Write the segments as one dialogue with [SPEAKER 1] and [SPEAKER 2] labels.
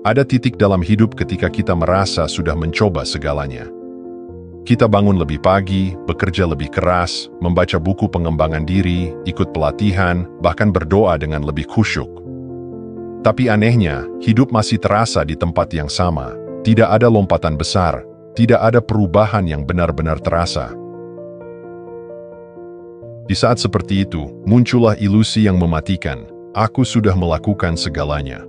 [SPEAKER 1] Ada titik dalam hidup ketika kita merasa sudah mencoba segalanya. Kita bangun lebih pagi, bekerja lebih keras, membaca buku pengembangan diri, ikut pelatihan, bahkan berdoa dengan lebih khusyuk. Tapi anehnya, hidup masih terasa di tempat yang sama. Tidak ada lompatan besar, tidak ada perubahan yang benar-benar terasa. Di saat seperti itu, muncullah ilusi yang mematikan. Aku sudah melakukan segalanya.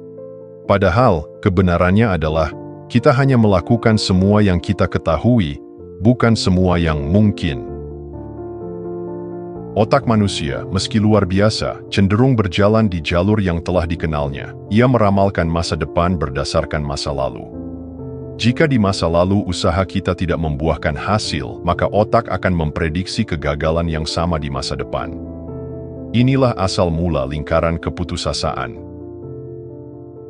[SPEAKER 1] Padahal, kebenarannya adalah, kita hanya melakukan semua yang kita ketahui, bukan semua yang mungkin. Otak manusia, meski luar biasa, cenderung berjalan di jalur yang telah dikenalnya. Ia meramalkan masa depan berdasarkan masa lalu. Jika di masa lalu usaha kita tidak membuahkan hasil, maka otak akan memprediksi kegagalan yang sama di masa depan. Inilah asal mula lingkaran keputusasaan.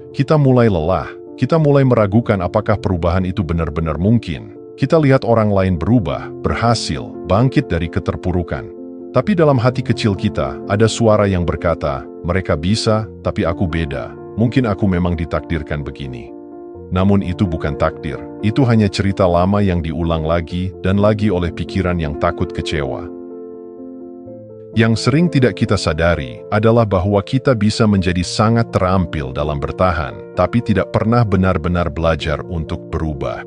[SPEAKER 1] Kita mulai lelah, kita mulai meragukan apakah perubahan itu benar-benar mungkin. Kita lihat orang lain berubah, berhasil, bangkit dari keterpurukan. Tapi dalam hati kecil kita, ada suara yang berkata, mereka bisa, tapi aku beda. Mungkin aku memang ditakdirkan begini. Namun itu bukan takdir, itu hanya cerita lama yang diulang lagi dan lagi oleh pikiran yang takut kecewa. Yang sering tidak kita sadari adalah bahwa kita bisa menjadi sangat terampil dalam bertahan, tapi tidak pernah benar-benar belajar untuk berubah.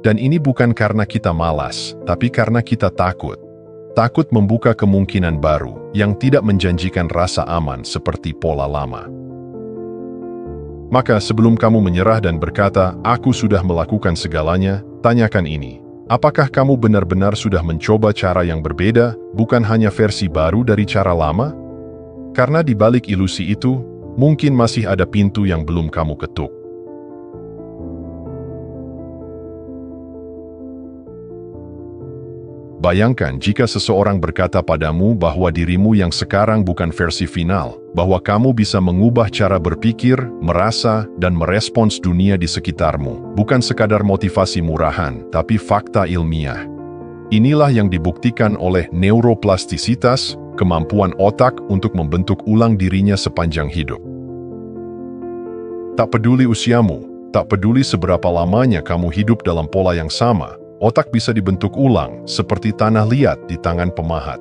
[SPEAKER 1] Dan ini bukan karena kita malas, tapi karena kita takut. Takut membuka kemungkinan baru yang tidak menjanjikan rasa aman seperti pola lama. Maka sebelum kamu menyerah dan berkata, aku sudah melakukan segalanya, tanyakan ini. Apakah kamu benar-benar sudah mencoba cara yang berbeda, bukan hanya versi baru dari cara lama? Karena di balik ilusi itu, mungkin masih ada pintu yang belum kamu ketuk. Bayangkan jika seseorang berkata padamu bahwa dirimu yang sekarang bukan versi final, bahwa kamu bisa mengubah cara berpikir, merasa, dan merespons dunia di sekitarmu, bukan sekadar motivasi murahan, tapi fakta ilmiah. Inilah yang dibuktikan oleh neuroplastisitas, kemampuan otak untuk membentuk ulang dirinya sepanjang hidup. Tak peduli usiamu, tak peduli seberapa lamanya kamu hidup dalam pola yang sama, otak bisa dibentuk ulang seperti tanah liat di tangan pemahat.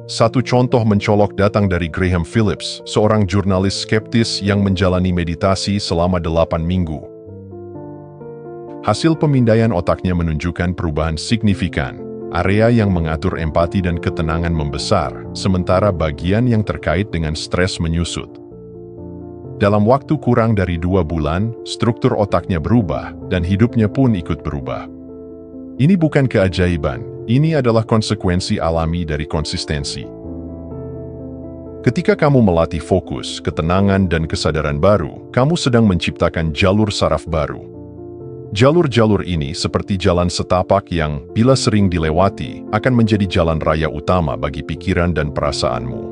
[SPEAKER 1] Satu contoh mencolok datang dari Graham Phillips, seorang jurnalis skeptis yang menjalani meditasi selama 8 minggu. Hasil pemindaian otaknya menunjukkan perubahan signifikan. Area yang mengatur empati dan ketenangan membesar, sementara bagian yang terkait dengan stres menyusut. Dalam waktu kurang dari 2 bulan, struktur otaknya berubah dan hidupnya pun ikut berubah. Ini bukan keajaiban, ini adalah konsekuensi alami dari konsistensi. Ketika kamu melatih fokus, ketenangan, dan kesadaran baru, kamu sedang menciptakan jalur saraf baru. Jalur-jalur ini seperti jalan setapak yang, bila sering dilewati, akan menjadi jalan raya utama bagi pikiran dan perasaanmu.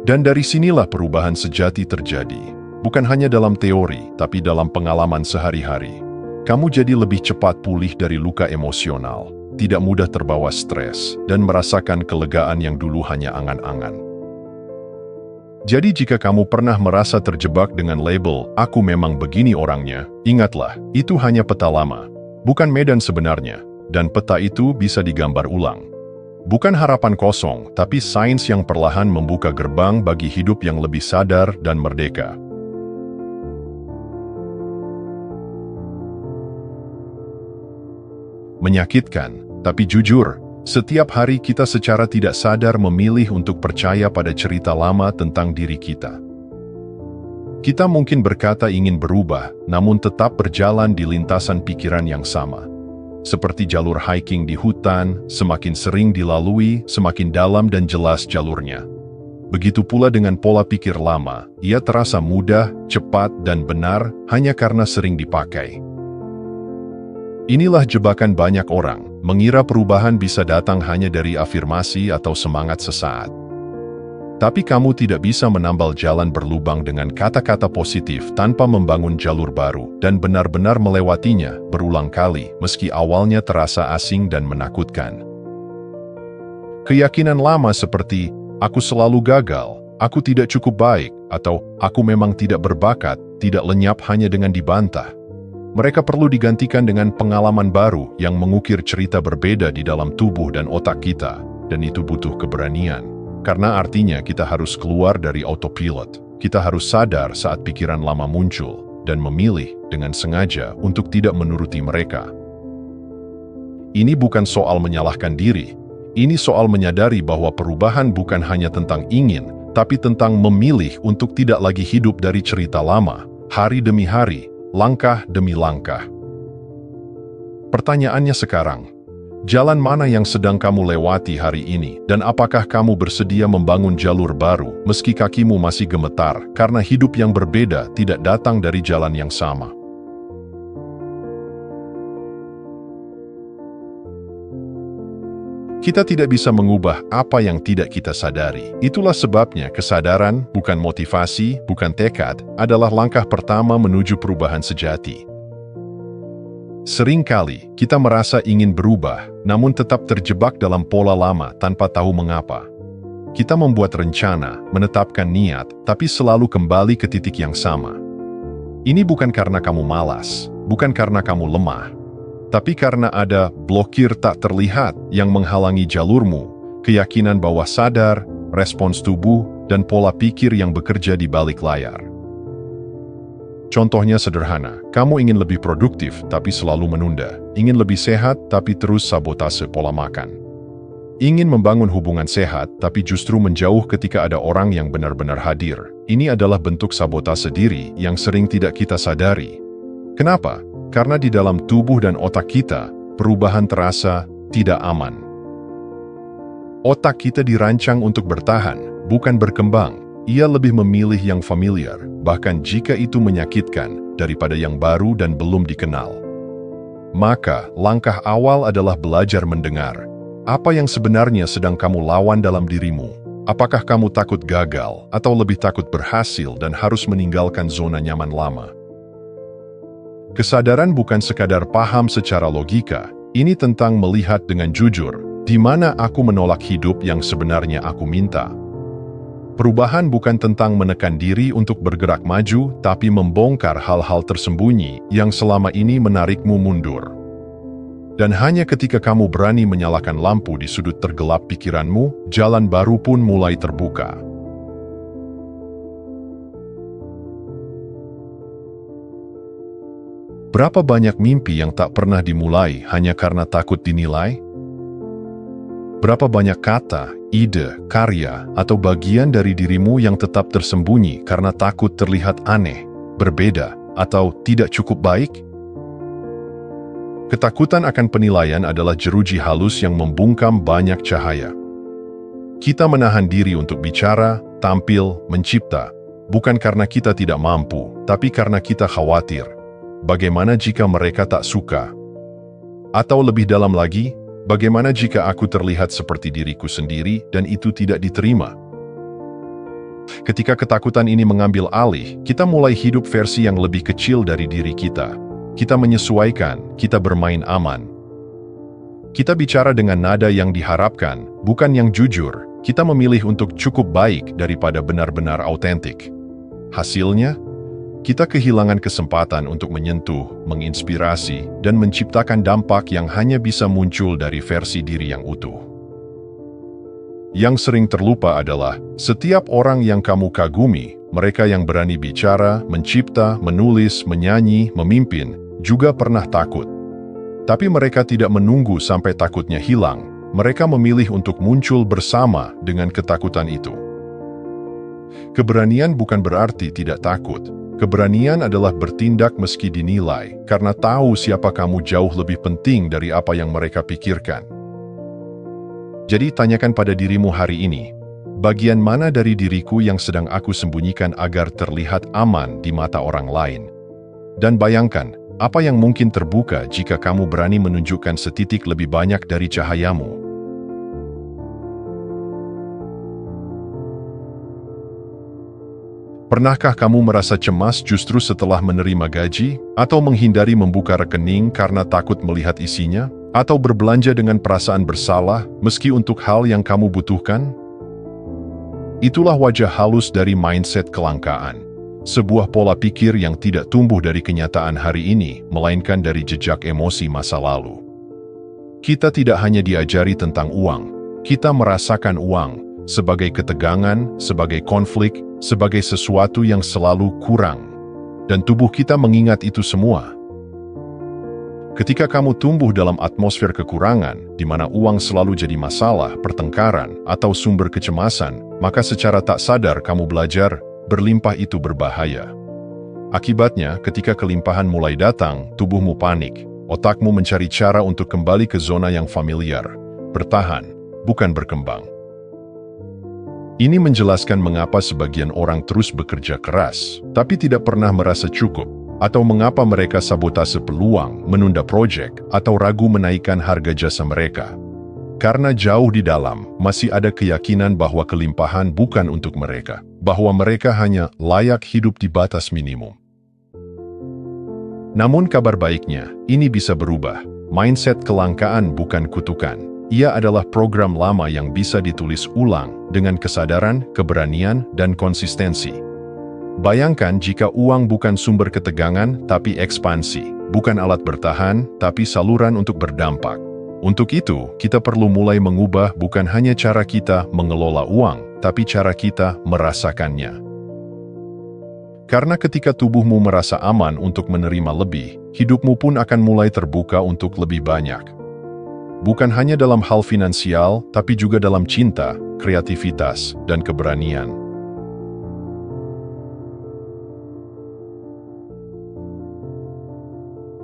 [SPEAKER 1] Dan dari sinilah perubahan sejati terjadi, bukan hanya dalam teori, tapi dalam pengalaman sehari-hari. Kamu jadi lebih cepat pulih dari luka emosional, tidak mudah terbawa stres, dan merasakan kelegaan yang dulu hanya angan-angan. Jadi jika kamu pernah merasa terjebak dengan label, aku memang begini orangnya, ingatlah, itu hanya peta lama, bukan medan sebenarnya, dan peta itu bisa digambar ulang. Bukan harapan kosong, tapi sains yang perlahan membuka gerbang bagi hidup yang lebih sadar dan merdeka. Menyakitkan, tapi jujur, setiap hari kita secara tidak sadar memilih untuk percaya pada cerita lama tentang diri kita. Kita mungkin berkata ingin berubah, namun tetap berjalan di lintasan pikiran yang sama. Seperti jalur hiking di hutan, semakin sering dilalui, semakin dalam dan jelas jalurnya. Begitu pula dengan pola pikir lama, ia terasa mudah, cepat, dan benar hanya karena sering dipakai. Inilah jebakan banyak orang, mengira perubahan bisa datang hanya dari afirmasi atau semangat sesaat. Tapi kamu tidak bisa menambal jalan berlubang dengan kata-kata positif tanpa membangun jalur baru dan benar-benar melewatinya berulang kali, meski awalnya terasa asing dan menakutkan. Keyakinan lama seperti, aku selalu gagal, aku tidak cukup baik, atau aku memang tidak berbakat, tidak lenyap hanya dengan dibantah. Mereka perlu digantikan dengan pengalaman baru yang mengukir cerita berbeda di dalam tubuh dan otak kita, dan itu butuh keberanian. Karena artinya kita harus keluar dari autopilot. Kita harus sadar saat pikiran lama muncul, dan memilih dengan sengaja untuk tidak menuruti mereka. Ini bukan soal menyalahkan diri. Ini soal menyadari bahwa perubahan bukan hanya tentang ingin, tapi tentang memilih untuk tidak lagi hidup dari cerita lama, hari demi hari, langkah demi langkah. Pertanyaannya sekarang, jalan mana yang sedang kamu lewati hari ini, dan apakah kamu bersedia membangun jalur baru meski kakimu masih gemetar karena hidup yang berbeda tidak datang dari jalan yang sama? Kita tidak bisa mengubah apa yang tidak kita sadari. Itulah sebabnya kesadaran, bukan motivasi, bukan tekad, adalah langkah pertama menuju perubahan sejati. Seringkali kita merasa ingin berubah, namun tetap terjebak dalam pola lama tanpa tahu mengapa. Kita membuat rencana, menetapkan niat, tapi selalu kembali ke titik yang sama. Ini bukan karena kamu malas, bukan karena kamu lemah, tapi karena ada blokir tak terlihat yang menghalangi jalurmu, keyakinan bawah sadar, respons tubuh, dan pola pikir yang bekerja di balik layar. Contohnya sederhana, kamu ingin lebih produktif tapi selalu menunda, ingin lebih sehat tapi terus sabotase pola makan. Ingin membangun hubungan sehat tapi justru menjauh ketika ada orang yang benar-benar hadir. Ini adalah bentuk sabotase diri yang sering tidak kita sadari. Kenapa? Karena di dalam tubuh dan otak kita, perubahan terasa tidak aman. Otak kita dirancang untuk bertahan, bukan berkembang. Ia lebih memilih yang familiar, bahkan jika itu menyakitkan, daripada yang baru dan belum dikenal. Maka, langkah awal adalah belajar mendengar. Apa yang sebenarnya sedang kamu lawan dalam dirimu? Apakah kamu takut gagal, atau lebih takut berhasil dan harus meninggalkan zona nyaman lama? Kesadaran bukan sekadar paham secara logika, ini tentang melihat dengan jujur, di mana aku menolak hidup yang sebenarnya aku minta. Perubahan bukan tentang menekan diri untuk bergerak maju, tapi membongkar hal-hal tersembunyi yang selama ini menarikmu mundur. Dan hanya ketika kamu berani menyalakan lampu di sudut tergelap pikiranmu, jalan baru pun mulai terbuka. Berapa banyak mimpi yang tak pernah dimulai hanya karena takut dinilai? Berapa banyak kata, ide, karya, atau bagian dari dirimu yang tetap tersembunyi karena takut terlihat aneh, berbeda, atau tidak cukup baik? Ketakutan akan penilaian adalah jeruji halus yang membungkam banyak cahaya. Kita menahan diri untuk bicara, tampil, mencipta, bukan karena kita tidak mampu, tapi karena kita khawatir. Bagaimana jika mereka tak suka? Atau lebih dalam lagi, bagaimana jika aku terlihat seperti diriku sendiri dan itu tidak diterima? Ketika ketakutan ini mengambil alih, kita mulai hidup versi yang lebih kecil dari diri kita. Kita menyesuaikan, kita bermain aman. Kita bicara dengan nada yang diharapkan, bukan yang jujur. Kita memilih untuk cukup baik daripada benar-benar autentik. Hasilnya, kita kehilangan kesempatan untuk menyentuh, menginspirasi, dan menciptakan dampak yang hanya bisa muncul dari versi diri yang utuh. Yang sering terlupa adalah, setiap orang yang kamu kagumi, mereka yang berani bicara, mencipta, menulis, menyanyi, memimpin, juga pernah takut. Tapi mereka tidak menunggu sampai takutnya hilang, mereka memilih untuk muncul bersama dengan ketakutan itu. Keberanian bukan berarti tidak takut. Keberanian adalah bertindak meski dinilai, karena tahu siapa kamu jauh lebih penting dari apa yang mereka pikirkan. Jadi tanyakan pada dirimu hari ini, bagian mana dari diriku yang sedang aku sembunyikan agar terlihat aman di mata orang lain? Dan bayangkan, apa yang mungkin terbuka jika kamu berani menunjukkan setitik lebih banyak dari cahayamu? Pernahkah kamu merasa cemas justru setelah menerima gaji, atau menghindari membuka rekening karena takut melihat isinya, atau berbelanja dengan perasaan bersalah meski untuk hal yang kamu butuhkan? Itulah wajah halus dari mindset kelangkaan. sebuah pola pikir yang tidak tumbuh dari kenyataan hari ini, melainkan dari jejak emosi masa lalu. Kita tidak hanya diajari tentang uang, kita merasakan uang sebagai ketegangan, sebagai konflik, sebagai sesuatu yang selalu kurang. Dan tubuh kita mengingat itu semua. Ketika kamu tumbuh dalam atmosfer kekurangan, di mana uang selalu jadi masalah, pertengkaran, atau sumber kecemasan, maka secara tak sadar kamu belajar, berlimpah itu berbahaya. Akibatnya, ketika kelimpahan mulai datang, tubuhmu panik, otakmu mencari cara untuk kembali ke zona yang familiar, bertahan, bukan berkembang. Ini menjelaskan mengapa sebagian orang terus bekerja keras, tapi tidak pernah merasa cukup, atau mengapa mereka sabotase peluang, menunda proyek, atau ragu menaikkan harga jasa mereka. Karena jauh di dalam, masih ada keyakinan bahwa kelimpahan bukan untuk mereka, bahwa mereka hanya layak hidup di batas minimum. Namun kabar baiknya, ini bisa berubah. Mindset kelangkaan bukan kutukan. Ia adalah program lama yang bisa ditulis ulang dengan kesadaran, keberanian, dan konsistensi. Bayangkan jika uang bukan sumber ketegangan, tapi ekspansi, bukan alat bertahan, tapi saluran untuk berdampak. Untuk itu, kita perlu mulai mengubah bukan hanya cara kita mengelola uang, tapi cara kita merasakannya. Karena ketika tubuhmu merasa aman untuk menerima lebih, hidupmu pun akan mulai terbuka untuk lebih banyak. Bukan hanya dalam hal finansial, tapi juga dalam cinta, kreativitas, dan keberanian.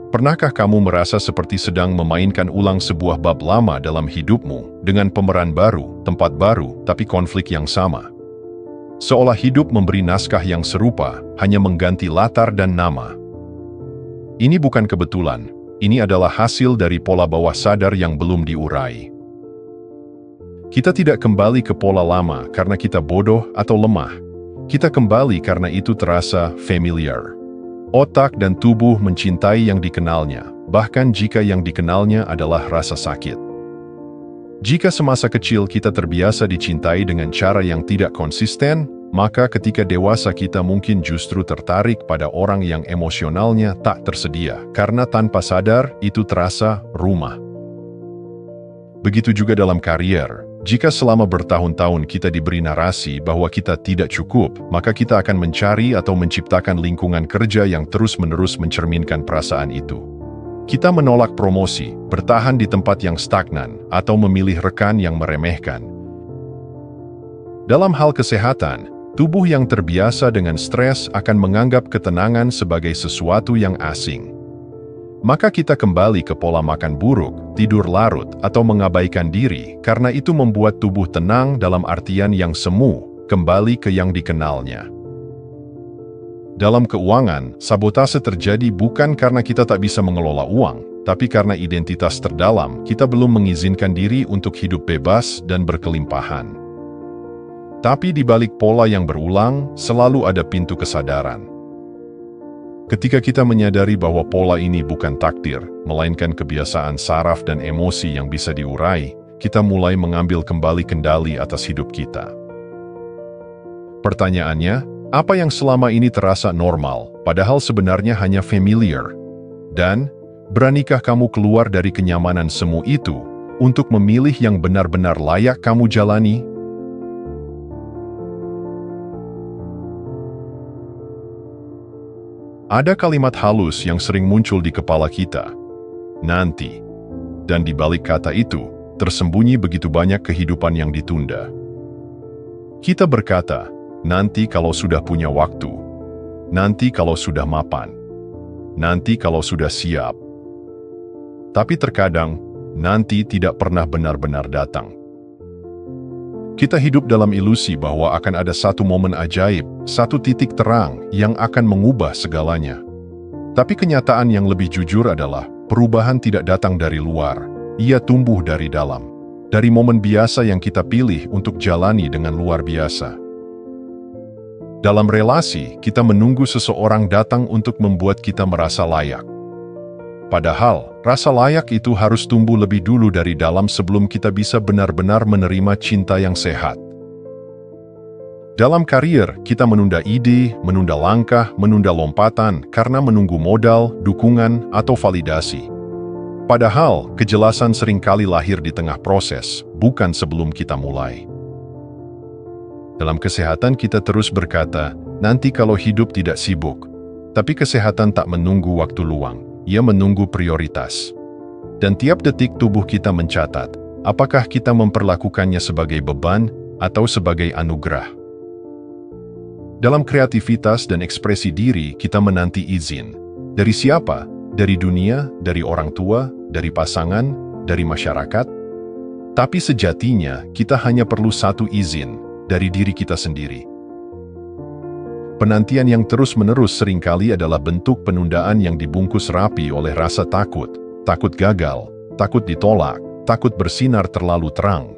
[SPEAKER 1] Pernahkah kamu merasa seperti sedang memainkan ulang sebuah bab lama dalam hidupmu, dengan pemeran baru, tempat baru, tapi konflik yang sama? Seolah hidup memberi naskah yang serupa, hanya mengganti latar dan nama. Ini bukan kebetulan, ini adalah hasil dari pola bawah sadar yang belum diurai. Kita tidak kembali ke pola lama karena kita bodoh atau lemah. Kita kembali karena itu terasa familiar. Otak dan tubuh mencintai yang dikenalnya, bahkan jika yang dikenalnya adalah rasa sakit. Jika semasa kecil kita terbiasa dicintai dengan cara yang tidak konsisten, maka ketika dewasa kita mungkin justru tertarik pada orang yang emosionalnya tak tersedia, karena tanpa sadar itu terasa rumah. Begitu juga dalam karier. Jika selama bertahun-tahun kita diberi narasi bahwa kita tidak cukup, maka kita akan mencari atau menciptakan lingkungan kerja yang terus-menerus mencerminkan perasaan itu. Kita menolak promosi, bertahan di tempat yang stagnan, atau memilih rekan yang meremehkan. Dalam hal kesehatan, tubuh yang terbiasa dengan stres akan menganggap ketenangan sebagai sesuatu yang asing. Maka kita kembali ke pola makan buruk, tidur larut, atau mengabaikan diri, karena itu membuat tubuh tenang dalam artian yang semu, kembali ke yang dikenalnya. Dalam keuangan, sabotase terjadi bukan karena kita tak bisa mengelola uang, tapi karena identitas terdalam, kita belum mengizinkan diri untuk hidup bebas dan berkelimpahan. Tapi di balik pola yang berulang, selalu ada pintu kesadaran. Ketika kita menyadari bahwa pola ini bukan takdir, melainkan kebiasaan saraf dan emosi yang bisa diurai, kita mulai mengambil kembali kendali atas hidup kita. Pertanyaannya, apa yang selama ini terasa normal, padahal sebenarnya hanya familiar? Dan, beranikah kamu keluar dari kenyamanan semu itu, untuk memilih yang benar-benar layak kamu jalani? Ada kalimat halus yang sering muncul di kepala kita, nanti. Dan di balik kata itu, tersembunyi begitu banyak kehidupan yang ditunda. Kita berkata, nanti kalau sudah punya waktu, nanti kalau sudah mapan, nanti kalau sudah siap. Tapi terkadang, nanti tidak pernah benar-benar datang. Kita hidup dalam ilusi bahwa akan ada satu momen ajaib, satu titik terang yang akan mengubah segalanya. Tapi kenyataan yang lebih jujur adalah, perubahan tidak datang dari luar, ia tumbuh dari dalam. Dari momen biasa yang kita pilih untuk jalani dengan luar biasa. Dalam relasi, kita menunggu seseorang datang untuk membuat kita merasa layak. Padahal, rasa layak itu harus tumbuh lebih dulu dari dalam sebelum kita bisa benar-benar menerima cinta yang sehat. Dalam karier, kita menunda ide, menunda langkah, menunda lompatan karena menunggu modal, dukungan, atau validasi. Padahal, kejelasan seringkali lahir di tengah proses, bukan sebelum kita mulai. Dalam kesehatan kita terus berkata, nanti kalau hidup tidak sibuk. Tapi kesehatan tak menunggu waktu luang, ia menunggu prioritas. Dan tiap detik tubuh kita mencatat, apakah kita memperlakukannya sebagai beban atau sebagai anugerah. Dalam kreativitas dan ekspresi diri, kita menanti izin. Dari siapa? Dari dunia, dari orang tua, dari pasangan, dari masyarakat? Tapi sejatinya, kita hanya perlu satu izin, dari diri kita sendiri. Penantian yang terus-menerus seringkali adalah bentuk penundaan yang dibungkus rapi oleh rasa takut, takut gagal, takut ditolak, takut bersinar terlalu terang.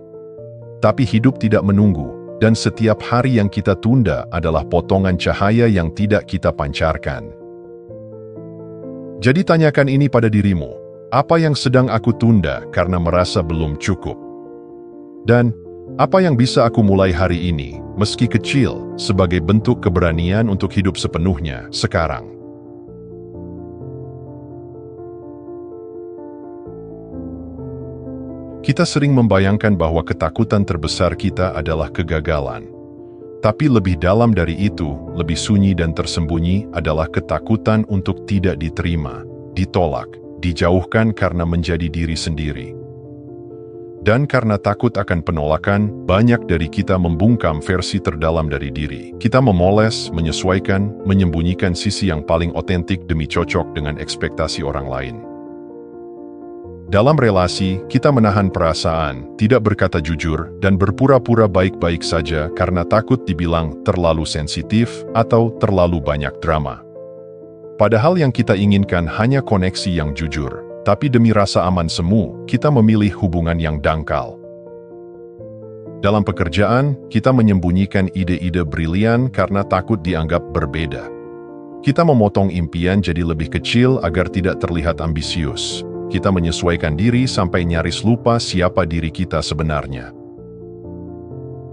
[SPEAKER 1] Tapi hidup tidak menunggu. Dan setiap hari yang kita tunda adalah potongan cahaya yang tidak kita pancarkan. Jadi tanyakan ini pada dirimu, apa yang sedang aku tunda karena merasa belum cukup? Dan, apa yang bisa aku mulai hari ini, meski kecil, sebagai bentuk keberanian untuk hidup sepenuhnya sekarang? Kita sering membayangkan bahwa ketakutan terbesar kita adalah kegagalan. Tapi lebih dalam dari itu, lebih sunyi dan tersembunyi adalah ketakutan untuk tidak diterima, ditolak, dijauhkan karena menjadi diri sendiri. Dan karena takut akan penolakan, banyak dari kita membungkam versi terdalam dari diri. Kita memoles, menyesuaikan, menyembunyikan sisi yang paling otentik demi cocok dengan ekspektasi orang lain. Dalam relasi, kita menahan perasaan, tidak berkata jujur, dan berpura-pura baik-baik saja karena takut dibilang terlalu sensitif atau terlalu banyak drama. Padahal yang kita inginkan hanya koneksi yang jujur, tapi demi rasa aman semu, kita memilih hubungan yang dangkal. Dalam pekerjaan, kita menyembunyikan ide-ide brilian karena takut dianggap berbeda. Kita memotong impian jadi lebih kecil agar tidak terlihat ambisius. Kita menyesuaikan diri sampai nyaris lupa siapa diri kita sebenarnya.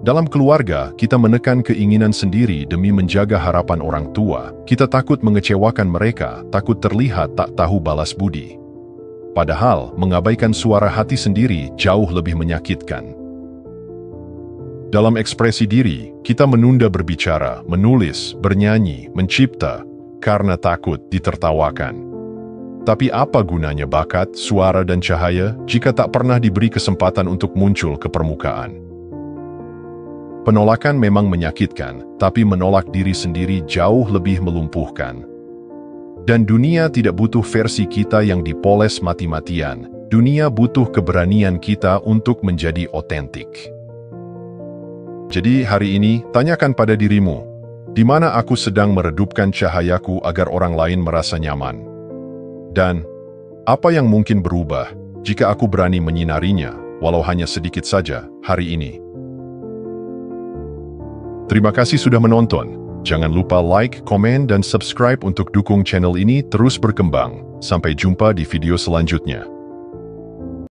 [SPEAKER 1] Dalam keluarga, kita menekan keinginan sendiri demi menjaga harapan orang tua. Kita takut mengecewakan mereka, takut terlihat tak tahu balas budi. Padahal, mengabaikan suara hati sendiri jauh lebih menyakitkan. Dalam ekspresi diri, kita menunda berbicara, menulis, bernyanyi, mencipta, karena takut ditertawakan. Tapi apa gunanya bakat, suara, dan cahaya jika tak pernah diberi kesempatan untuk muncul ke permukaan? Penolakan memang menyakitkan, tapi menolak diri sendiri jauh lebih melumpuhkan. Dan dunia tidak butuh versi kita yang dipoles mati-matian. Dunia butuh keberanian kita untuk menjadi otentik. Jadi hari ini, tanyakan pada dirimu, di mana aku sedang meredupkan cahayaku agar orang lain merasa nyaman? Dan, apa yang mungkin berubah jika aku berani menyinarinya, walau hanya sedikit saja, hari ini? Terima kasih sudah menonton. Jangan lupa like, komen, dan subscribe untuk dukung channel ini terus berkembang. Sampai jumpa di video selanjutnya.